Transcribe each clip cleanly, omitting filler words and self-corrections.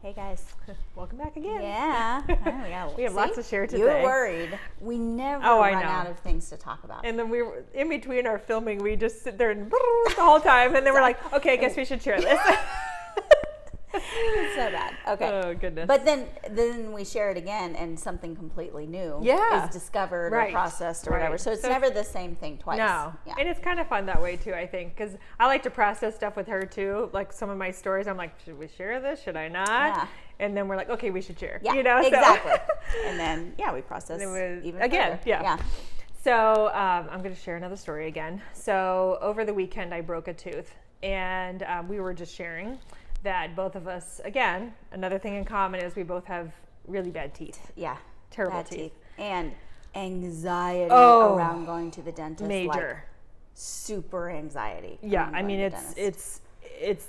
Hey guys. Welcome back again. Yeah. We have lots to share today. You were worried. We never run out of things to talk about. And then we were, in between our filming, we just sit there and the whole time. And then we're like, okay, I guess we should share this. It's so bad. Okay. Oh, goodness. But then we share it again and something completely new is discovered or processed or whatever. So it's never the same thing twice. No. Yeah. And it's kind of fun that way too, I think, because I like to process stuff with her too. Like some of my stories, I'm like, should we share this? Should I not? Yeah. And then we're like, okay, we should share. Yeah, exactly. And then, we process even again. Further. Yeah. So I'm going to share another story again. So over the weekend, I broke a tooth. And we were just sharing that both of us, again, another thing in common is we both have really bad teeth. Yeah. Terrible teeth. And anxiety around going to the dentist. Major. Like, super anxiety. Yeah, I mean, it's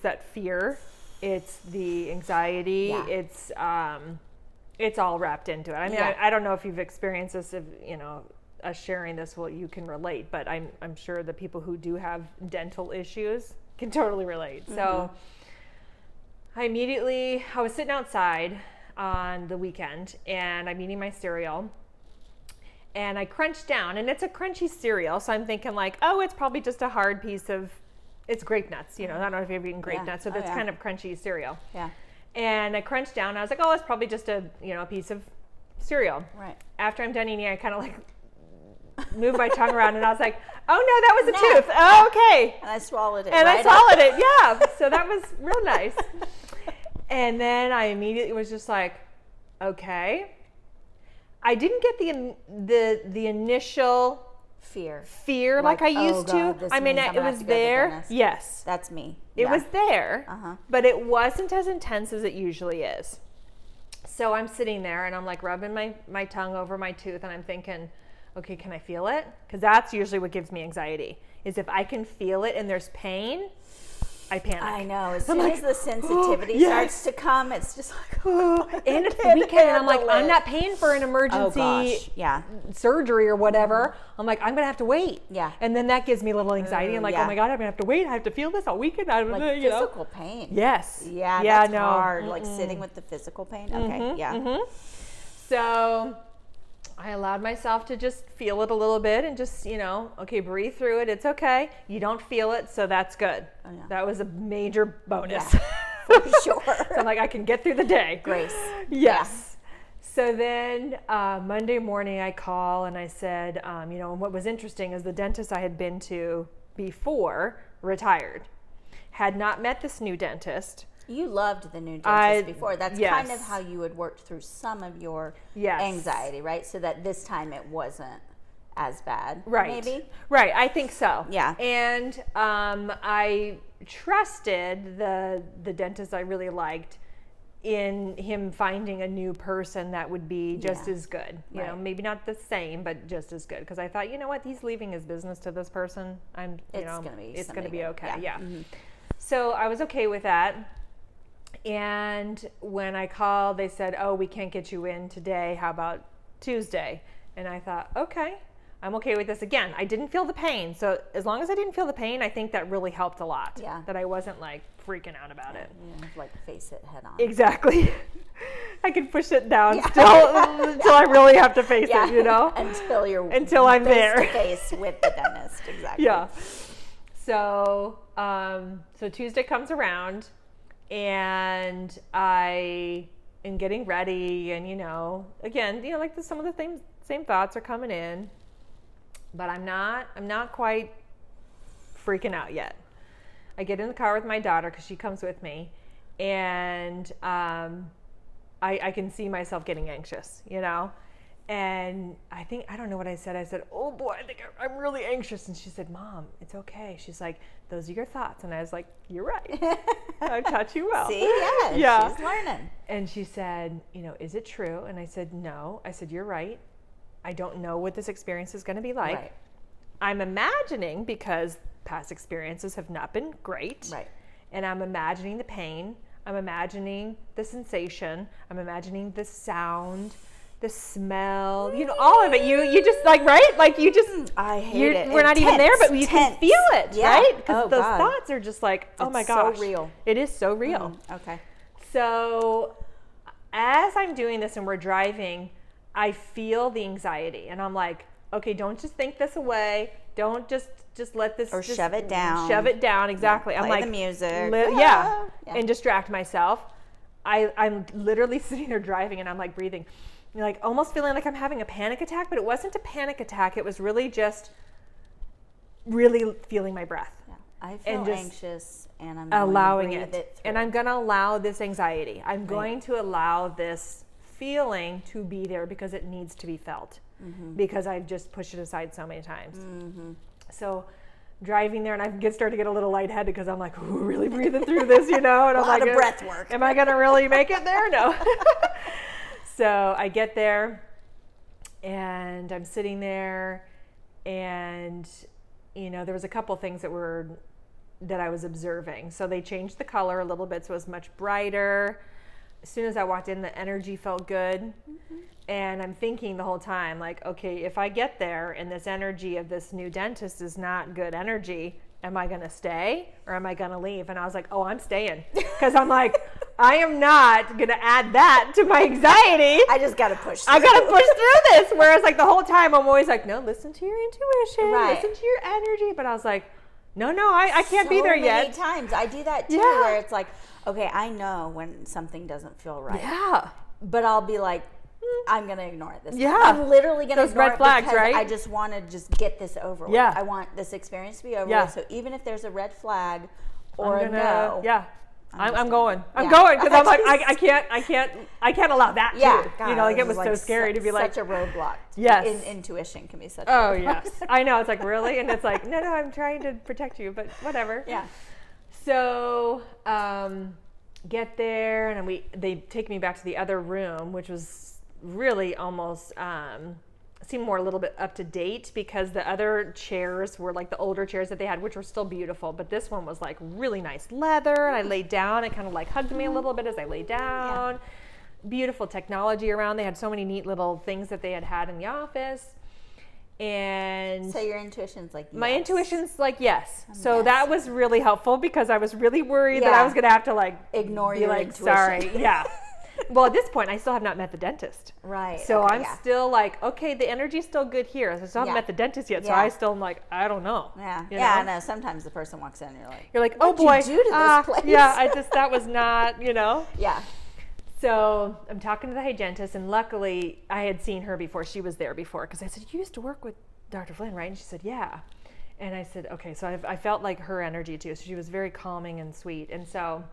that fear. It's the anxiety. Yeah. It's all wrapped into it. I mean, I don't know if you've experienced this, if, us sharing this, you can relate, but I'm sure the people who do have dental issues can totally relate. Mm-hmm. So I was sitting outside on the weekend and I'm eating my cereal and I crunched down, and it's a crunchy cereal. So I'm thinking like, it's probably just a hard piece of, it's grape nuts. I don't know if you've eaten grape nuts. So that's kind of crunchy cereal. Yeah. And I crunched down and I was like, it's probably just a piece of cereal. Right. After I'm done eating, I kind of like moved my tongue around and I was like, oh no, that was a tooth. Oh, okay. And I swallowed it. And I swallowed it. Yeah. So that was real nice. And then I immediately was just like, okay. I didn't get the initial fear like I used to. I mean, it was there. Yes. That's me. It was there, but it wasn't as intense as it usually is. So I'm sitting there and I'm like rubbing my tongue over my tooth and I'm thinking, okay, can I feel it? Because that's usually what gives me anxiety, is if I can feel it and there's pain, I panic. I know. As soon as the sensitivity starts to come, it's just like, and it's the weekend, and I'm like, I'm not paying for an emergency surgery or whatever. I'm like, I'm going to have to wait. Yeah. And then that gives me a little anxiety. I'm like, oh my God, I'm going to have to wait. I have to feel this all weekend. Physical pain. Yes. Yeah, that's hard. Like sitting with the physical pain. Okay, So I allowed myself to just feel it a little bit and just, okay, breathe through it. It's okay. You don't feel it, so that's good. Oh, yeah. That was a major bonus. Yeah, for sure. So I'm like, I can get through the day. Grace. Yes. Yeah. So then Monday morning I call and I said, and what was interesting is the dentist I had been to before retired. Had not met this new dentist. You loved the new dentist before. That's kind of how you had worked through some of your anxiety, right? So that this time it wasn't as bad, maybe? Right, I think so. Yeah. And I trusted the dentist I really liked in him finding a new person that would be just as good. You know, maybe not the same, but just as good. Because I thought, he's leaving his business to this person. It's going to be okay. Yeah. Mm-hmm. So I was okay with that. And when I called, they said, we can't get you in today. How about Tuesday? And I thought, okay, I'm okay with this. Again, I didn't feel the pain. So as long as I didn't feel the pain, I think that really helped a lot. Yeah. That I wasn't like freaking out about it. Like face it head on. Exactly. I can push it down until I really have to face it, until I'm there. Face to face with the dentist. Exactly. Yeah. So Tuesday comes around. And I am getting ready and, again, like some of the same thoughts are coming in, but I'm not quite freaking out yet. I get in the car with my daughter because she comes with me, and I can see myself getting anxious, And I don't know what I said. I said, oh boy, I think I'm really anxious. And she said, Mom, it's okay. She's like, those are your thoughts. And I was like, you're right. I taught you well. See, she's learning. And she said, is it true? And I said, no. I said, you're right. I don't know what this experience is going to be like. Right. I'm imagining, because past experiences have not been great. Right. And I'm imagining the pain. I'm imagining the sensation. I'm imagining the sound, the smell, all of it. You just right? Like you just, I hate it. We're not even there, but you can feel it, right? Because those thoughts are just like, oh my gosh. It's so real. It is so real. Okay. So as I'm doing this and we're driving, I feel the anxiety, and I'm like, okay, don't just think this away. Don't just let this, or just shove it down. Shove it down. Exactly. Yeah, I'm play like the music. Yeah, and distract myself. I'm literally sitting there driving, and I'm like breathing, like almost feeling like I'm having a panic attack, but it wasn't a panic attack. It was really just really feeling my breath. Yeah. I feel anxious, and I'm allowing it through. And I'm going to allow this anxiety. I'm going to allow this feeling to be there because it needs to be felt, because I've just pushed it aside so many times. So driving there, and I start to get a little lightheaded because I'm like, ooh, really breathing through this, and I'm like, a lot of breath work. Am I going to really make it there? No. So I get there, and I'm sitting there, and there was a couple things that I was observing. So they changed the color a little bit, so it was much brighter. As soon as I walked in, the energy felt good. And I'm thinking the whole time, like, okay, if I get there and this energy of this new dentist is not good energy, am I going to stay or am I going to leave? And I was like, oh, I'm staying. Because I'm like, I am not going to add that to my anxiety. I just got to push through. I got to push through this. Whereas like the whole time I'm always like, no, listen to your intuition. Right. Listen to your energy. But I was like, no, I can't be there yet. So many times. I do that too, where it's like, okay, I know when something doesn't feel right. Yeah. But I'll be like, I'm going to ignore it this time. Yeah. I'm literally going to ignore red flags, it because right? I just want to get this over with. I want this experience to be over with. So even if there's a red flag or a no. Yeah. I'm going. I'm going because I'm like, I can't allow that too. God, like it was so scary to be like. Such a roadblock. Yes. Intuition can be such a roadblock. Yes. I know. It's like, really? And it's like, no, I'm trying to protect you, but whatever. Yeah. So, get there, and they take me back to the other room, which was really almost seemed more a little bit up to date, because the other chairs were like the older chairs that they had, which were still beautiful, but this one was like really nice leather, and I laid down. It kind of like hugged me a little bit as I laid down. Beautiful technology around. They had so many neat little things that they had in the office. And so your intuition's like, yes. My intuition's like, yes. So that was really helpful, because I was really worried that I was going to have to like ignore your intuition. Sorry. Yeah. Well, at this point, I still have not met the dentist. Right. So I'm still like, okay, the energy's still good here. I still haven't met the dentist yet. So I still am like, I don't know. Yeah. I know. Sometimes the person walks in and you're like, oh boy. What did you do to this place? Yeah. That was not, Yeah. So I'm talking to the hygienist, and luckily I had seen her before. She was there before, because I said, you used to work with Dr. Flynn, right? And she said, yeah. And I said, okay. So I felt like her energy too. So she was very calming and sweet. And so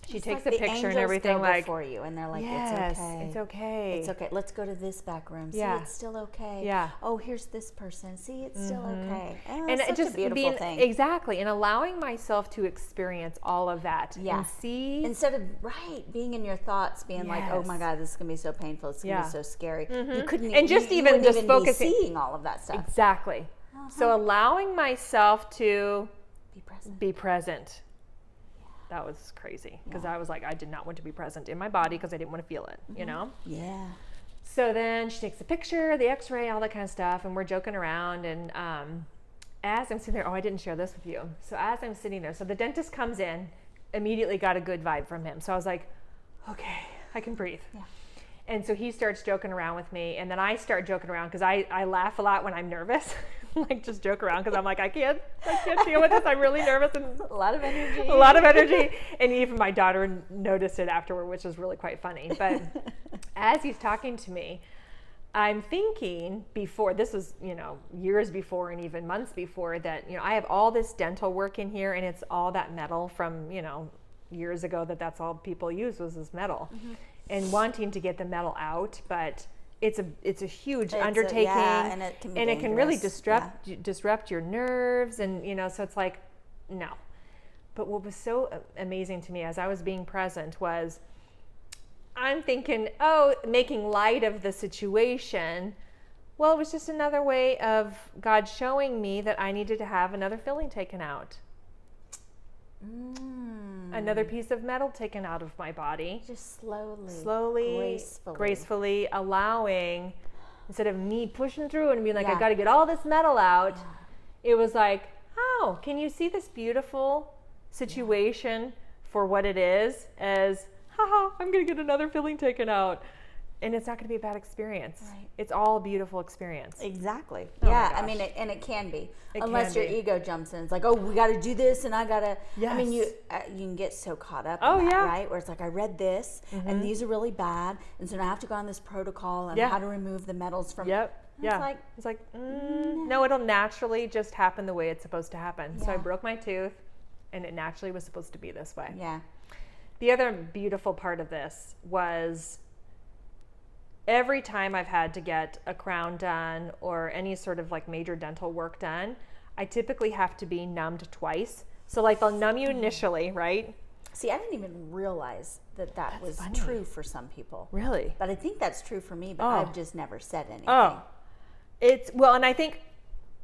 she takes a picture and everything, like for you, and they're like, yes, it's okay. Let's go to this back room. See, it's still okay. Yeah. Oh, here's this person. See, it's still okay. Oh, and it's just a beautiful thing. Exactly, and allowing myself to experience all of that. Yeah. And see, instead of being in your thoughts, being like, oh my God, this is gonna be so painful. It's gonna be so scary. You couldn't. And just you even just even focusing, seeing all of that stuff. Exactly. So allowing myself to be present. That was crazy, because I was like, I did not want to be present in my body because I didn't want to feel it, Yeah. So then she takes a picture, the x-ray, all that kind of stuff, and we're joking around. And as I'm sitting there, I didn't share this with you. So as I'm sitting there, so the dentist comes in, immediately got a good vibe from him. So I was like, okay, I can breathe. Yeah. And so he starts joking around with me, and then I start joking around because I laugh a lot when I'm nervous. Like, just joke around because I'm like, I can't deal with this. I'm really nervous, and a lot of energy. And even my daughter noticed it afterward, which was really quite funny. But as he's talking to me, I'm thinking before, this was, years before and even months before, that, I have all this dental work in here, and it's all that metal from, years ago, that's all people use was this metal. And wanting to get the metal out, but it's a huge undertaking, and it can really disrupt your nerves, and so it's like, no. But what was so amazing to me as I was being present was, I'm thinking, making light of the situation. Well, it was just another way of God showing me that I needed to have another filling taken out. Another piece of metal taken out of my body. Just slowly, gracefully allowing, instead of me pushing through and being like, I got to get all this metal out. It was like, can you see this beautiful situation for what it is? As, haha, I'm going to get another filling taken out. And it's not going to be a bad experience. Right. It's all a beautiful experience. Exactly. Oh yeah. I mean, and it can be. Unless your ego jumps in. It's like, oh, we got to do this and I got to. Yes. I mean, you can get so caught up in that, right? Where it's like, I read this and these are really bad. And so now I have to go on this protocol and how to remove the metals from. Yep. It's like, no, it'll naturally just happen the way it's supposed to happen. Yeah. So I broke my tooth and it naturally was supposed to be this way. Yeah. The other beautiful part of this was every time I've had to get a crown done or any sort of like major dental work done, I typically have to be numbed twice. So like they'll numb you initially, right? See, I didn't even realize that was true for some people. Really? But I think that's true for me, but I've just never said anything. Oh, and I think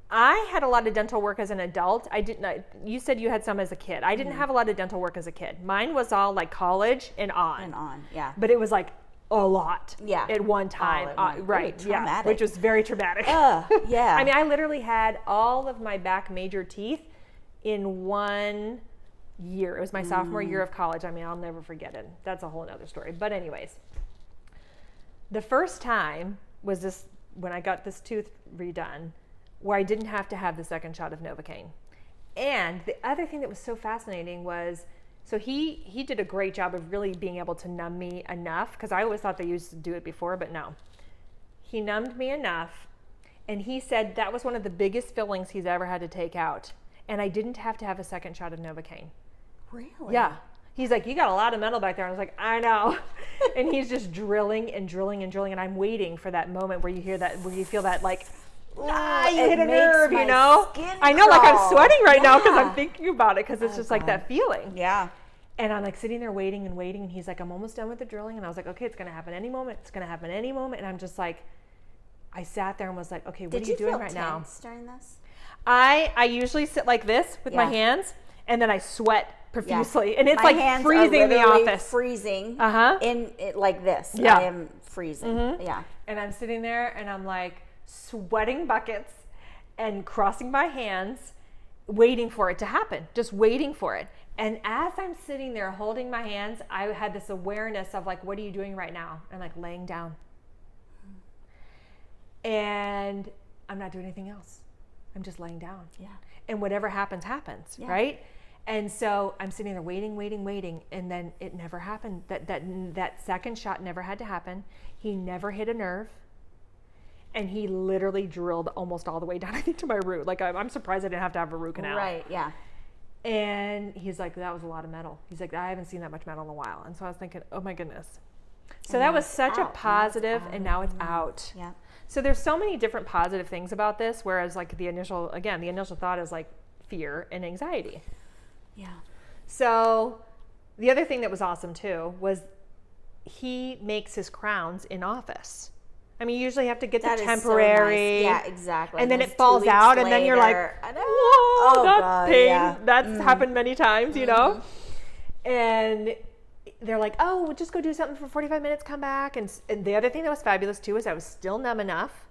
I had a lot of dental work as an adult. I didn't. You said you had some as a kid. I didn't have a lot of dental work as a kid. Mine was all like college and on. And on, yeah. But it was like a lot. Yeah. At one time. Right. Traumatic. Which was very traumatic. Yeah. I mean, I literally had all of my back major teeth in 1 year. It was my sophomore year of college. I mean, I'll never forget it. That's a whole other story. But anyways, the first time was this when I got this tooth redone, where I didn't have to have the second shot of Novocaine. And the other thing that was so fascinating was, so he did a great job of really being able to numb me enough, because I always thought they used to do it before, but no. He numbed me enough, and he said that was one of the biggest fillings he's ever had to take out. And I didn't have to have a second shot of Novocaine. Really? Yeah. He's like, you got a lot of metal back there. And I was like, I know. And he's just drilling and drilling and drilling. And I'm waiting for that moment where you hear that, where you feel that like, you hit a nerve, you know? I know, like I'm sweating right now because I'm thinking about it, because it's just like that feeling. Yeah. And I'm like sitting there waiting and waiting. And he's like, I'm almost done with the drilling. And I was like, okay, it's going to happen any moment. It's going to happen any moment. And I'm just like, I sat there and was like, okay, what are you doing right now? Did you feel tense during this? I usually sit like this with my hands, and then I sweat profusely, and it's my like freezing the office. Freezing. In it like this. Yeah. I am freezing. Yeah. And I'm sitting there, and I'm like sweating buckets, and crossing my hands, waiting for it to happen, just waiting for it. And as I'm sitting there holding my hands, I had this awareness of like, what are you doing right now? I'm like laying down, and I'm not doing anything else. I'm just laying down. Yeah. And whatever happens, happens, right? And so I'm sitting there waiting, and then it never happened. That second shot never had to happen. He never hit a nerve. And he literally drilled almost all the way down, I think, to my root. Like, I'm surprised I didn't have to have a root canal. Right, yeah. And he's like, that was a lot of metal. He's like, I haven't seen that much metal in a while. And so I was thinking, oh my goodness. So that was such a positive, and now it's out. Yeah. So there's so many different positive things about this, whereas like the initial thought is like fear and anxiety. Yeah. So the other thing that was awesome too was he makes his crowns in office. I mean, you usually have to get the temporary. So nice. Yeah, exactly. And then it falls out, and then you're like, whoa, that pain. Yeah. That's happened many times, you know? And they're like, oh, we'll just go do something for 45 minutes, come back. And the other thing that was fabulous too is I was still numb enough.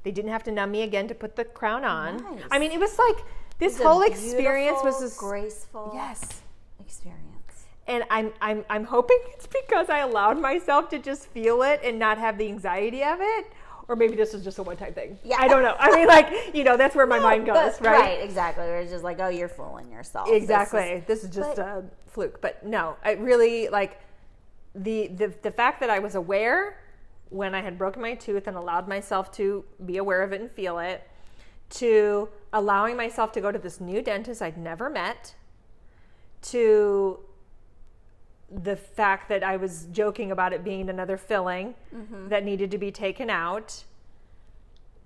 They didn't have to numb me again to put the crown on. Nice. I mean, it was like this whole experience was this graceful experience. And I'm hoping it's because I allowed myself to just feel it and not have the anxiety of it. Or maybe this was just a one-time thing. Yeah. I don't know. I mean, like, you know, that's where my mind goes, right? Right, exactly. It's just like, oh, you're fooling yourself. Exactly. This is just a fluke. But no, I really, like, the fact that I was aware when I had broken my tooth and allowed myself to be aware of it and feel it, to allowing myself to go to this new dentist I'd never met, to the fact that I was joking about it being another filling that needed to be taken out,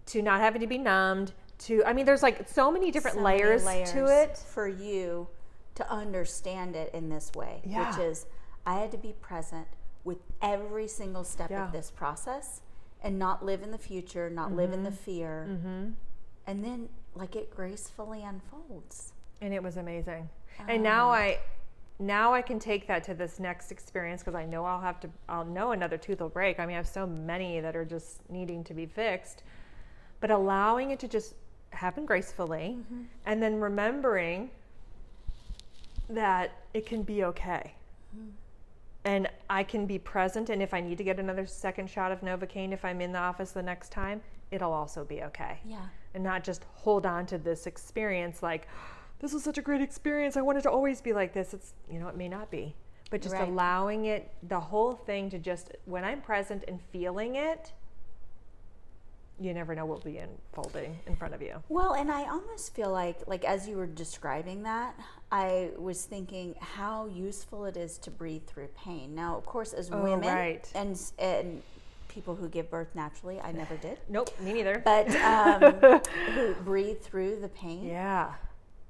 to not having to be numbed, to, I mean, there's like so many different layers to it. For you to understand it in this way, which is I had to be present with every single step of this process and not live in the future, not live in the fear. And then like it gracefully unfolds. And it was amazing. And now I can take that to this next experience, because I know I'll know another tooth will break. I mean, I have so many that are just needing to be fixed, but allowing it to just happen gracefully, and then remembering that it can be okay. and I can be present. And if I need to get another second shot of Novocaine, if I'm in the office the next time, it'll also be okay. Yeah. And not just hold on to this experience like, this was such a great experience, I want it to always be like this. It's, it may not be. But just allowing it, the whole thing, to just, when I'm present and feeling it, you never know what will be unfolding in front of you. Well, and I almost feel like as you were describing that, I was thinking how useful it is to breathe through pain. Now, of course, as women and people who give birth naturally, I never did. Nope, me neither. But who breathe through the pain. Yeah.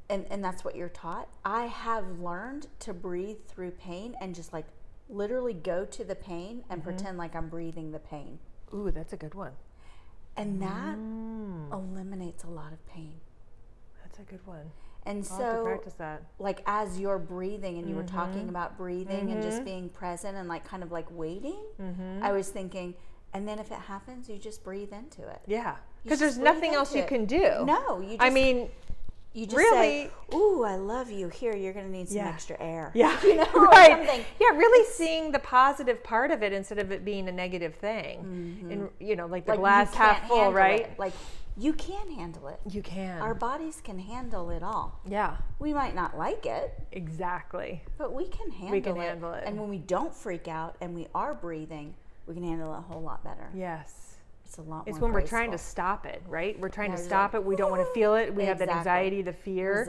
And that's what you're taught. I have learned to breathe through pain and just like literally go to the pain and pretend like I'm breathing the pain. Ooh, that's a good one. And that eliminates a lot of pain. That's a good one. And I'll have to practice that. Like as you're breathing and you were talking about breathing and just being present and like kind of like waiting, I was thinking, and then if it happens, you just breathe into it. Yeah. Because there's nothing else you can do. No, you just... You just really say, "Ooh, I love you. Here, you're going to need some extra air." Yeah, right. Something. Yeah, really seeing the positive part of it instead of it being a negative thing. And like the glass half full, right? It. Like you can handle it. You can. Our bodies can handle it all. Yeah. We might not like it. Exactly. But we can handle it. And when we don't freak out and we are breathing, we can handle it a whole lot better. Yes. It's a lot more It's when graceful. we're trying to stop it, right? We're trying to stop it. We don't want to feel it. We have that anxiety, the fear,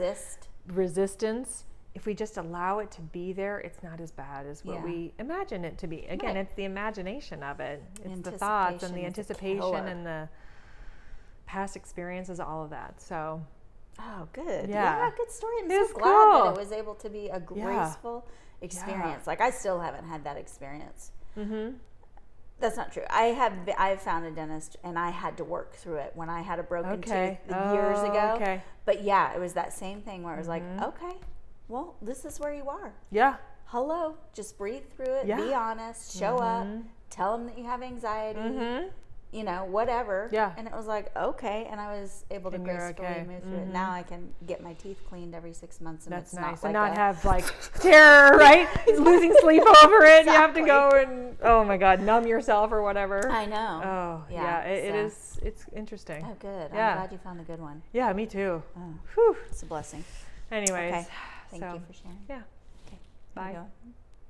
resistance. If we just allow it to be there, it's not as bad as what we imagine it to be. Again, it's the imagination of it. It's the thoughts and the anticipation and the past experiences, all of that. So, oh, good. Yeah, good story. I'm so glad that it was able to be a graceful experience. Yeah. Like I still haven't had that experience. That's not true. I've found a dentist and I had to work through it when I had a broken tooth years ago. Okay. But yeah, it was that same thing where it was like, okay, well, this is where you are. Yeah. Hello. Just breathe through it. Yeah. Be honest. Show up. Tell them that you have anxiety. Whatever. Yeah. And it was like, okay. And I was able to gracefully move through it. Now I can get my teeth cleaned every 6 months. And that's it's nice. Not and like not have like terror, right? Losing sleep over it. Exactly. You have to go and, oh my God, numb yourself or whatever. I know. Oh, yeah. It's interesting. Oh, good. Yeah. I'm glad you found a good one. Yeah, me too. Oh, Whew. it's a blessing. Anyways. Okay. Thank you for sharing. Yeah. Okay. Bye.